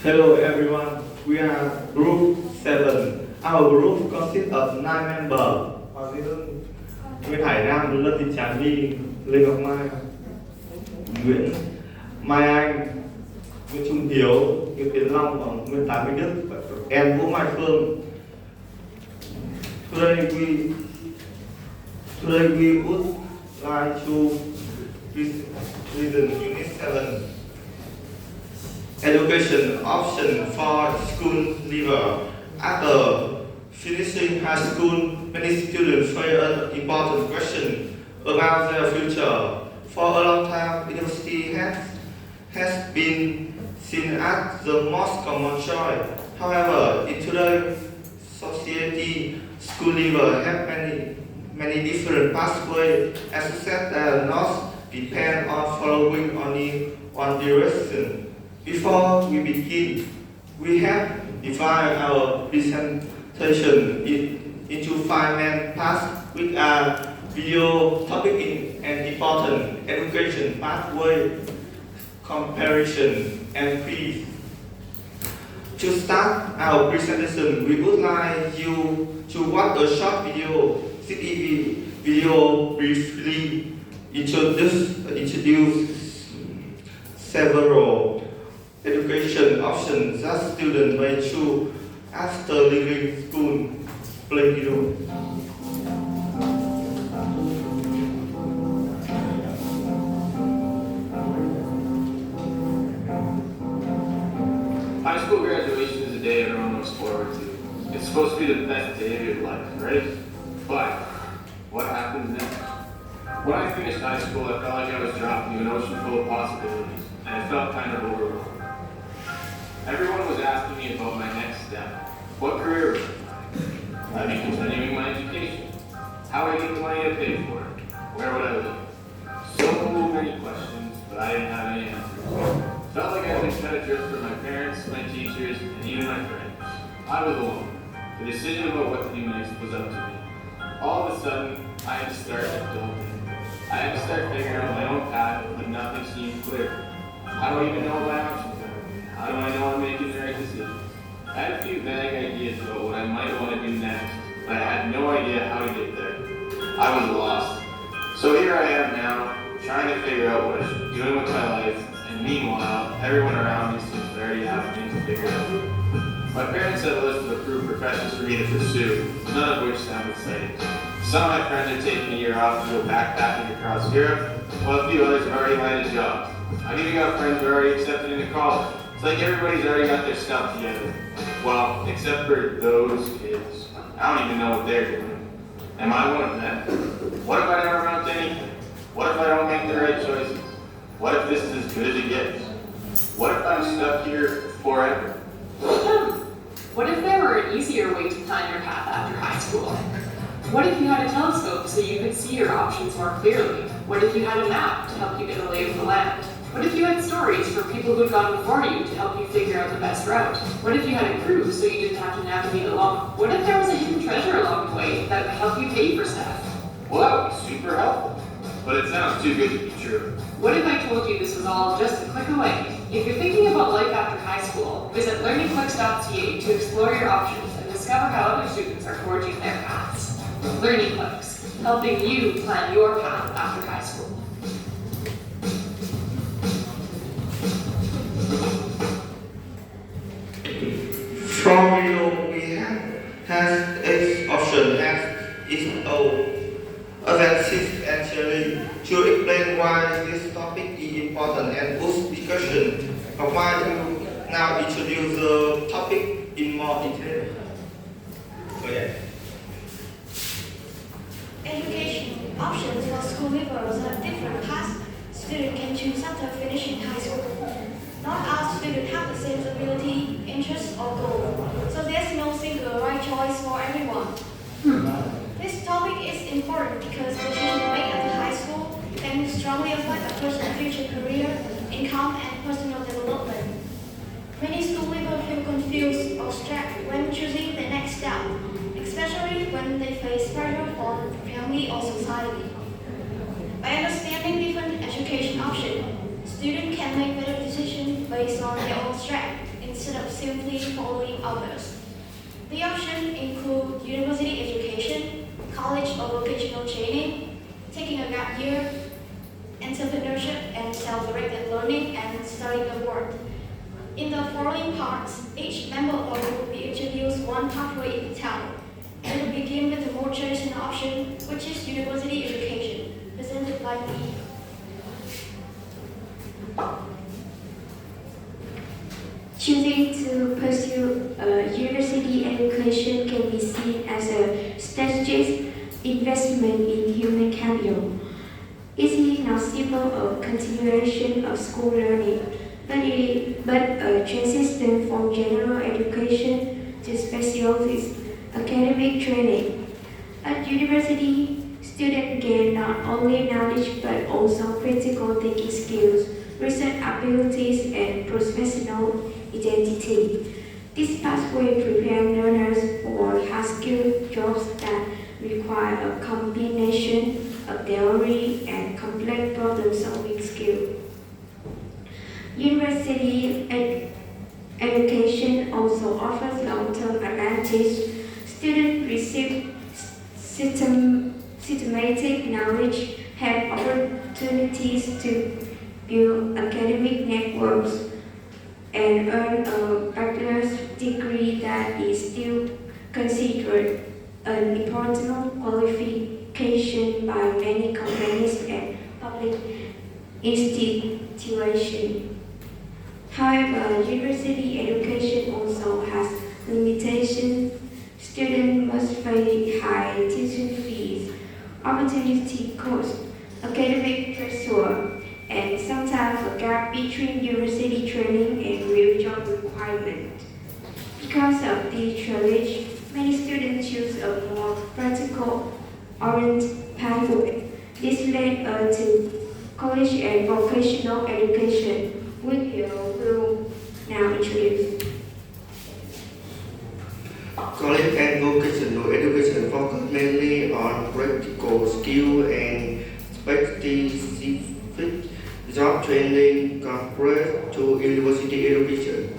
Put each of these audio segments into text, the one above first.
Hello everyone, we are group 7. Our group consists of 9 members. Nguyễn Hải Nam, Lân Thị Trà My, Lê Ngọc Mai, Nguyễn Mai Anh, Nguyễn Trung Hiếu, Nguyễn Tiến Long và Nguyễn Tá Minh Đức, and Vũ Mai Phương. Today we would like to present Unit 7. Education option for school leaver. After finishing high school, many students face an important question about their future. For a long time, university has been seen as the most common choice. However, in today's society, school leavers have many different pathways, and success does not depend on following only one direction. Before we begin, we have divided our presentation into 5 main parts, which are video, topic and important, education pathway, comparison, and quiz. To start our presentation, we would like you to watch a short video. This video briefly introduce several education options that students may choose after leaving school. Play video. High school graduation is a day everyone looks forward to. It's supposed to be the best day of your life, right? But what happens next? When I finished high school, I felt like I was dropped into an ocean full of possibilities, and it felt kind of overwhelming. Everyone was asking me about my next step. What career would I be continuing my education? How would I get the money to pay for it? Where would I live? So many questions, but I didn't have any answers. Felt like I'd been cut adrift from my parents, my teachers, and even my friends. I was alone. The decision about what to do next was up to me. All of a sudden, I had to start adulting. I had to start figuring out my own path, but nothing seemed clear. How do I even know what my options are? How do I know I'm making the right decisions? I had a few vague ideas about what I might want to do next, but I had no idea how to get there. I was lost. So here I am now, trying to figure out what I should be doing with my life, and meanwhile, everyone around me seems to already have things figured out. My parents had a list of approved professions for me to pursue, none of which sound exciting. Some of my friends are taking a year off to go backpacking across Europe, while a few others have already landed jobs. I've even got friends who are already accepted into college. It's like everybody's already got their stuff together. Well, except for those kids. I don't even know what they're doing. Am I one of them? What if I never amount to anything? What if I don't make the right choices? What if this is as good as it gets? What if I'm stuck here forever? What if there were an easier way to plan your path after high school? What if you had a telescope so you could see your options more clearly? What if you had a map to help you get a lay of the land? What if you had stories from people who'd gone before you to help you figure out the best route? What if you had a crew so you didn't have to navigate alone? What if there was a hidden treasure along the way that would help you pay for stuff? Well, that would be super helpful. But it sounds too good to be true. What if I told you this was all just a click away? If you're thinking about life after high school, visit learningclicks.ca to explore your options and discover how other students are forging their paths. Learning Clicks, helping you plan your path after high school. From video, we have each option has its own advantages and challenges. To explain why this topic is important and boost discussion, I want to now introduce the topic in more detail. Education options for school leavers have different paths students can choose after finishing high school. Not all students have the same ability, interest, or goal, so there's no single right choice for everyone. This topic is important because the decision made at high school can strongly affect a person's future career, income, and personal development. Many school leavers feel confused or stressed when choosing the next step, especially when they face pressure from family or society. By understanding different education options, students can make better decisions based on their own strengths, instead of simply following others. The options include university education, college or vocational training, taking a gap year, entrepreneurship and self-directed learning, and studying abroad. In the following parts, each member of our group will be introduced one pathway in town. We will begin with the more traditional option, which is university education, presented by me. Choosing to pursue a university education can be seen as a strategic investment in human capital. It is not simply a continuation of school learning, but a transition from general education to specialized academic training. At university, students gain not only knowledge but also critical thinking skills, research abilities, and professional identity. This pathway prepares learners for high-skilled jobs that require a combination of theory and complex problem-solving skills. University education also offers long-term advantage. Students receive systematic knowledge, have opportunities to build academic networks, and earn a bachelor's degree that is still considered an important qualification by many companies and public institutions. However, university education also has limitations. Students must pay high tuition fees, opportunity cost, academic pressure, and sometimes a gap between university training and real job requirements. Because of these challenges, many students choose a more practical-oriented pathway. This led to college and vocational education, which you will now introduce. College and vocational education focus mainly on practical skill and specific job training compared to university education.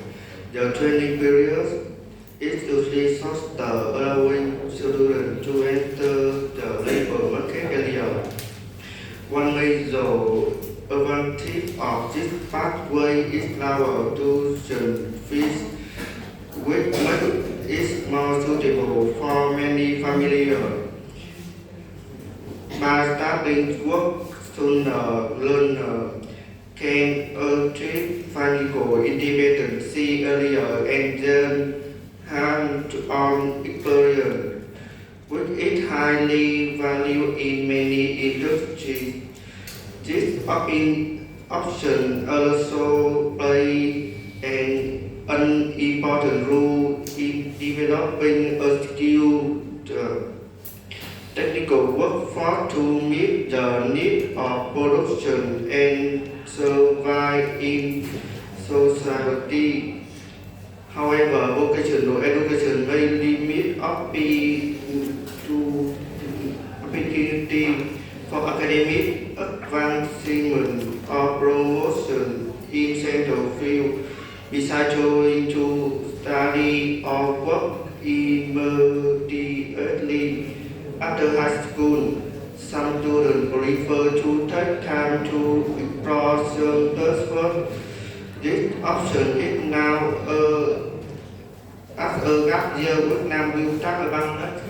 The training period is usually shorter, allowing students to enter the labor market earlier. One major advantage of this pathway is lower tuition fees, which makes it more suitable for many families. By starting work sooner, learners can achieve financial independence earlier and then hands-on experience, which is highly valued in many industries. This option also plays an important role in developing a skilled technical workforce to meet the needs of production and survive in society. However, vocational education may limit opportunity for academic advancement or promotion in central field. Besides choosing to study or work immediately after high school, some students prefer to take time to explore campus work. This option is now as a gap year Việt Nam will start about that.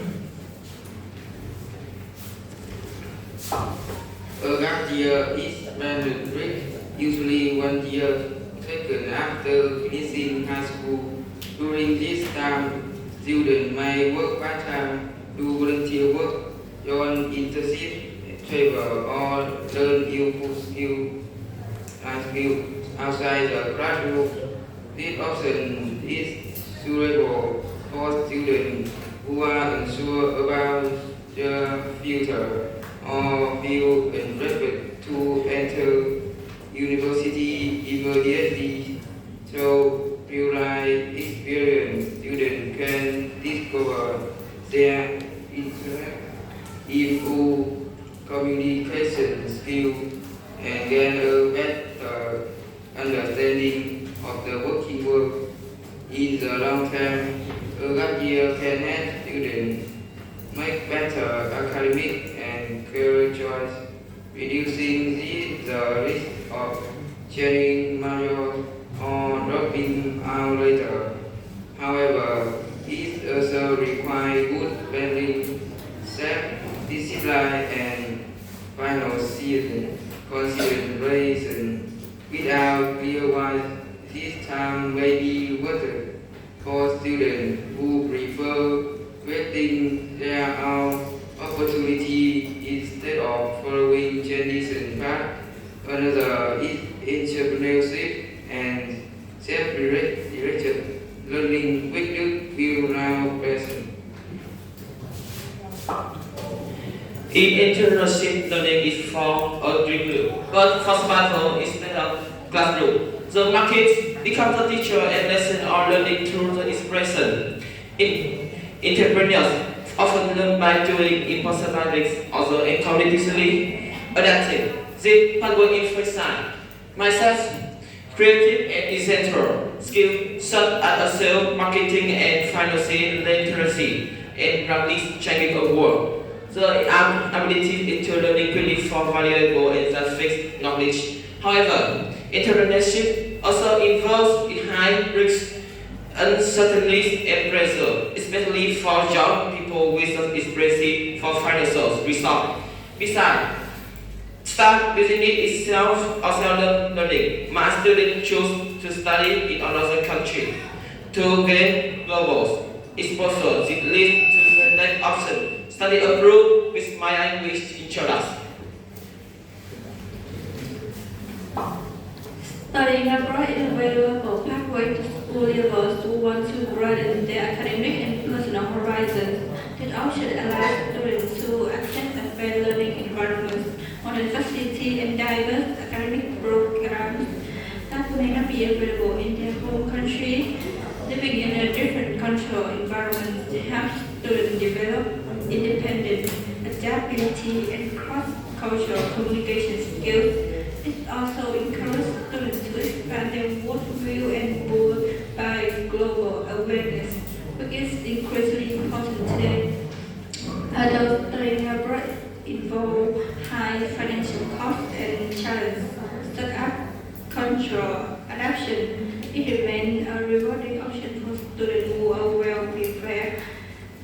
A gap year is mandatory, usually 1 year, taken after finishing high school. During this time, students may work part-time, do volunteer work, join internship, travel, or learn useful skills outside the classroom. This option is suitable for students who are unsure about their future or feel interested to enter university immediately. Through real-life experience, students can discover their interest, improve communication skills, and gain a better understanding of the working world. career choice, reducing the risk of changing majors or dropping out later. However, it also requires good planning, self-discipline, and financial consideration. Without clear why, this time may be worth for students who prefer waiting their own opportunity instead of following transition path. Another is entrepreneurship and self-directed learning with you feel now present. In internship, learning is for a dream room, but for survival instead of classroom. The market becomes a teacher and lessons are learning through the expression. Entrepreneurs often learn by doing impossible things, also and continuously adapting. This pathway in foresight, myself, creative and essential skills such as sales, marketing, and financial literacy, and rapidly changing the world. The ability to learning quickly for valuable and the fixed knowledge. However, entrepreneurship also involves high risk, uncertainty, and pressure, especially for young people with an expressive for financial results. Besides, start business itself also learning. My students choose to study in another country to gain global exposure. This leads to the next option. Study abroad with my language insurance. Studying abroad is a valuable pathway to school leavers who want to broaden their academic and personal horizons. This option allows students to access a fair learning environment, modern facilities, and diverse academic programs that may not be available in their home country. Living in a different cultural environment helps students develop independent adaptability and cross-cultural communication skills. It also encourages students to expand their worldview and build by global awareness, which is increasingly important today. Adult studying abroad involve high financial costs and challenges, such as cultural adaptation. It remains a rewarding option for students who are well prepared.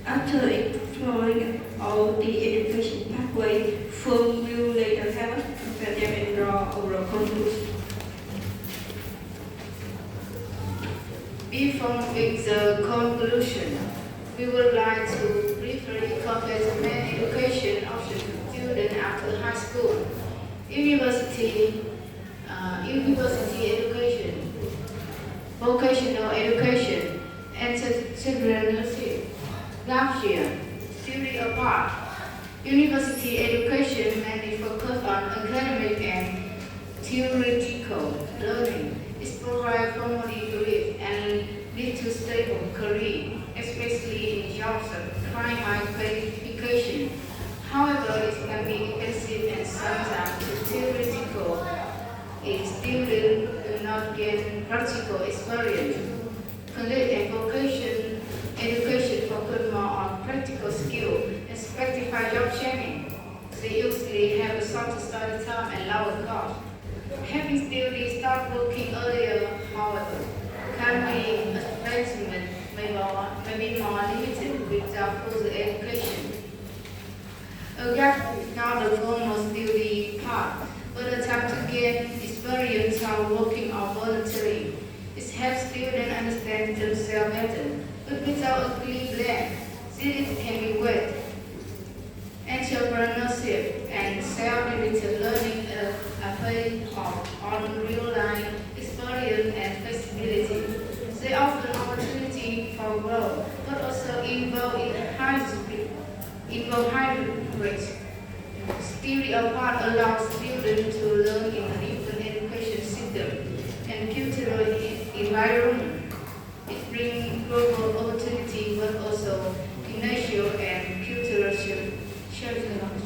After exploring all the education pathway, firm will later help us compare them and draw overall conclusions. Before with the conclusion, we would like to briefly compare the main education options for students after high school. University education, vocational education, entrepreneurship. Last year, study apart. University education mainly focused on academic and theoretical learning. It provides formal degrees and leads to stable career, especially in jobs that require high qualification. However, it can be expensive and sometimes too theoretical if students do not gain practical experience. College and vocation education focus more on practical skill and specified job training. They usually have a shorter study time and lower cost. Having students start working earlier, however, can be a placement may be more limited without further education. A gap is not the formal study part, but a time to gain experience while working or volunteering. It helps students understand themselves better, but without a clear blend, students can be wet. Entrepreneurship and self-directed learning are based on real-life experience and flexibility. They offer opportunity for growth, but also involve high risk. Study apart allows students to learn in a different education system and cultural environment. It brings global opportunity, but also financial and cultural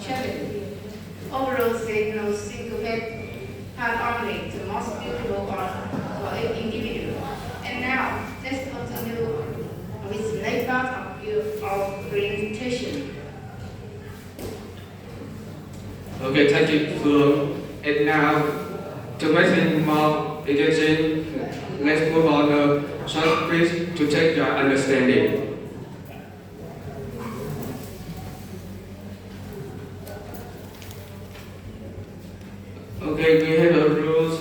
challenge. Overall, there is no single path only to most suitable for an individual. And now, let's continue with the next part of our presentation. Okay, thank you, Phương. And now, to make things more engaging, let's move on a short quiz to check your understanding. Okay, we have the rules.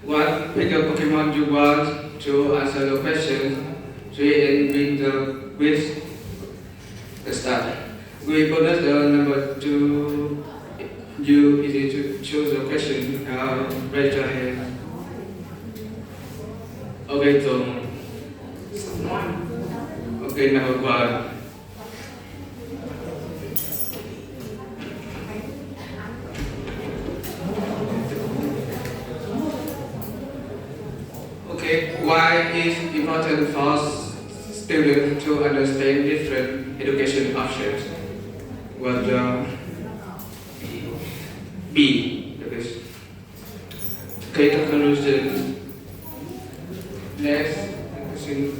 1. Pick a Pokemon you want to answer the question. 3. And with the quiz. Let's start. We bonus the number 2. You easy to choose the question. Raise your hand. Okay, Tùng. Okay, number 1. Okay, why is important for students to understand different education options? What B. Okay, conclusion. Next,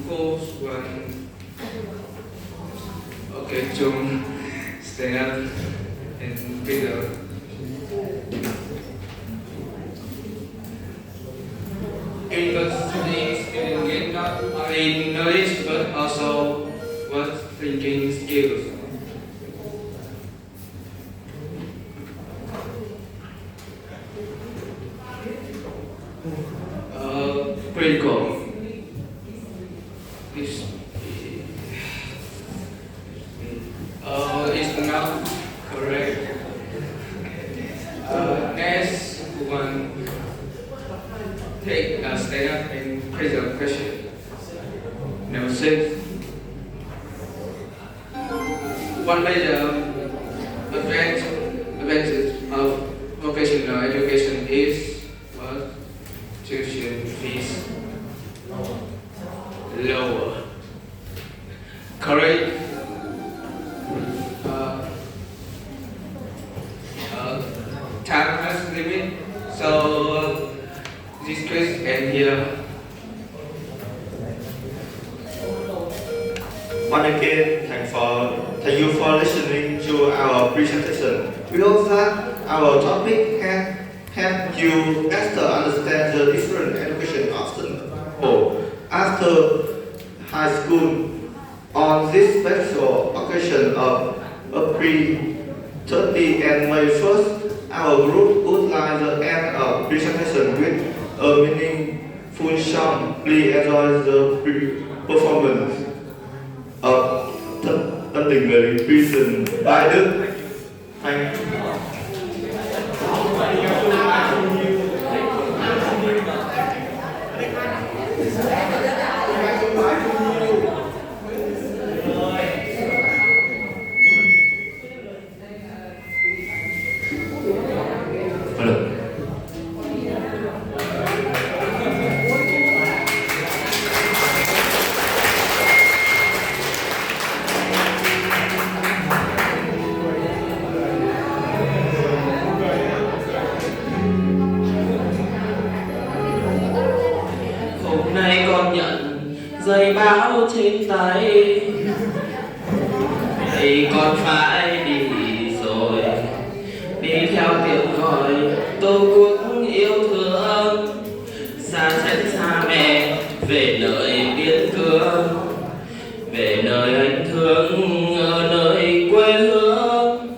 goals 1. Okay, Tùng, stand up and Peter. University students get not only knowledge but also what thinking skills. Critical. It's not correct. Next one. Take a stand up and raise a question. Number 6. One major advantage of vocational education is what? Tuition fees lower. Correct. Time has limit, so this quiz and here. Once again, thank you for listening to our presentation. We hope that our topic can help you better understand the different education options after high school. On this special occasion of April 30 and May 1st, our group would like to end our presentation with a meaningful song. Please enjoy the performance of Tân Tình Người Prison by Đức. Thank you. Hôm nay con nhận giấy báo trên tay, thì con phải đi rồi, đi theo tiếng gọi tổ quốc yêu thương, xa tránh xa mẹ về nơi biên cương, về nơi anh thương ở nơi quê hương.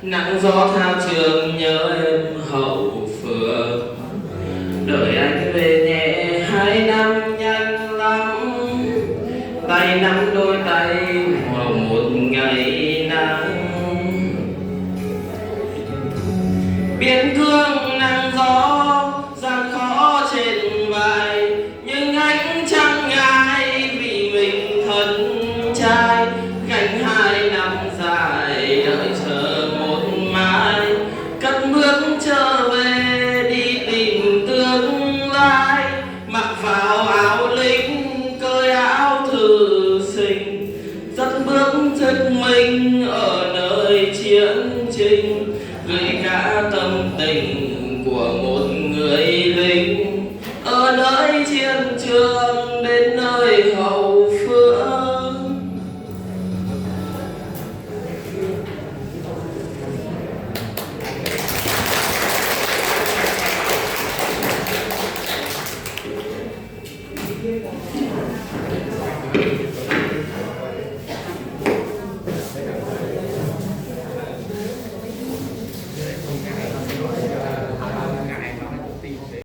Nắng gió thao trường nhớ em hậu phường, đợi anh về nhẹ 2 năm nhanh lắm, tay nắm đôi tay vào một ngày nắng. Biên cương nắng gió gian khó trên vai, nhưng anh chẳng ngại vì mình thân trai. Gánh 2 năm dài đợi chờ một mai, cất bước trở về đi tìm tương lai. Mặc vào áo lính cởi áo thư sinh, dắt bước chết mình ở nơi chiến tranh, gửi cả tâm tình của một người lính ở nơi chiến trường.